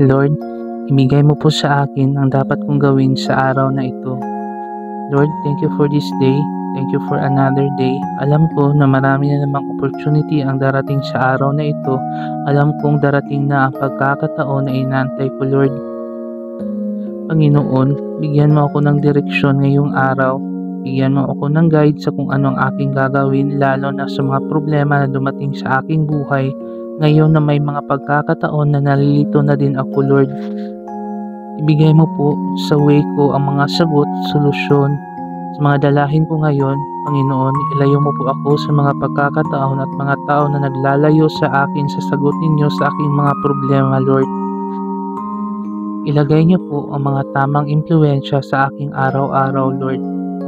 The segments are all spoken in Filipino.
Lord, ibigay mo po sa akin ang dapat kong gawin sa araw na ito. Lord, thank you for this day. Thank you for another day. Alam ko na marami na namang opportunity ang darating sa araw na ito. Alam kong darating na ang pagkakataon na inaantay ko, Lord. Panginoon, bigyan mo ako ng direksyon ngayong araw. Bigyan mo ako ng guide sa kung ano ang aking gagawin, lalo na sa mga problema na dumating sa aking buhay. Ngayon na may mga pagkakataon na nalilito na din ako, Lord. Ibigay mo po sa way ko ang mga sagot, solusyon sa mga dalahin ko ngayon. Panginoon, ilayo mo po ako sa mga pagkakataon at mga tao na naglalayo sa akin sa sagot ninyo sa aking mga problema, Lord. Ilagay niyo po ang mga tamang impluwensya sa aking araw-araw, Lord.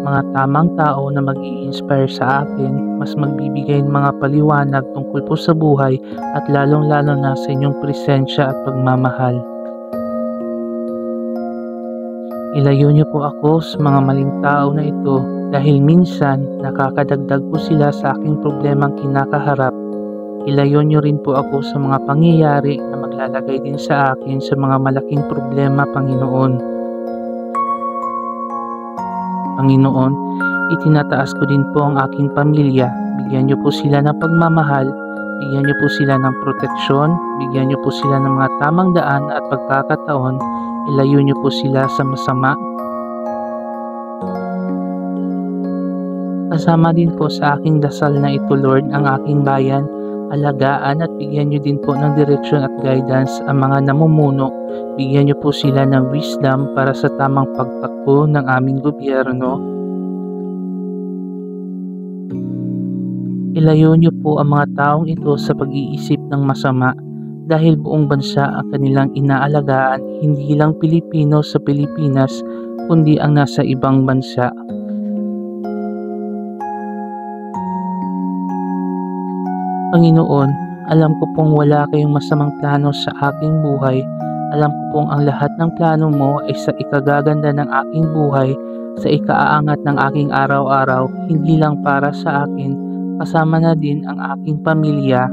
Mga tamang tao na mag-i-inspire sa akin, mas magbibigay ng mga paliwanag tungkol po sa buhay at lalong-lalo na sa inyong presensya at pagmamahal. Ilayo niyo po ako sa mga maling tao na ito dahil minsan nakakadagdag po sila sa aking problemang kinakaharap. Ilayo niyo rin po ako sa mga pangyayari na maglalagay din sa akin sa mga malaking problema, Panginoon. Panginoon, itinataas ko din po ang aking pamilya. Bigyan niyo po sila ng pagmamahal, bigyan niyo po sila ng proteksyon, bigyan niyo po sila ng mga tamang daan at pagkakataon. Ilayo niyo po sila sa masama. Kasama din po sa aking dasal na ito, Lord, ang aking bayan. Alagaan at bigyan niyo din po ng direksyon at guidance ang mga namumuno. Bigyan niyo po sila ng wisdom para sa tamang pagtakbo ng aming gobyerno. Ilayo niyo po ang mga taong ito sa pag-iisip ng masama dahil buong bansa ang kanilang inaalagaan, hindi lang Pilipino sa Pilipinas kundi ang nasa ibang bansa. Panginoon, alam ko pong wala kayong masamang plano sa aking buhay. Alam ko pong ang lahat ng plano mo ay sa ikagaganda ng aking buhay, sa ikaaangat ng aking araw-araw, hindi lang para sa akin, kasama na din ang aking pamilya.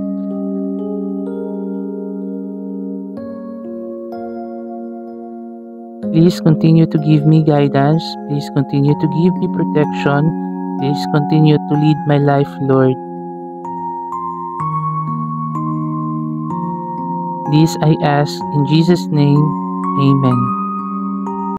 Please continue to give me guidance. Please continue to give me protection. Please continue to lead my life, Lord. This I ask in Jesus' name. Amen.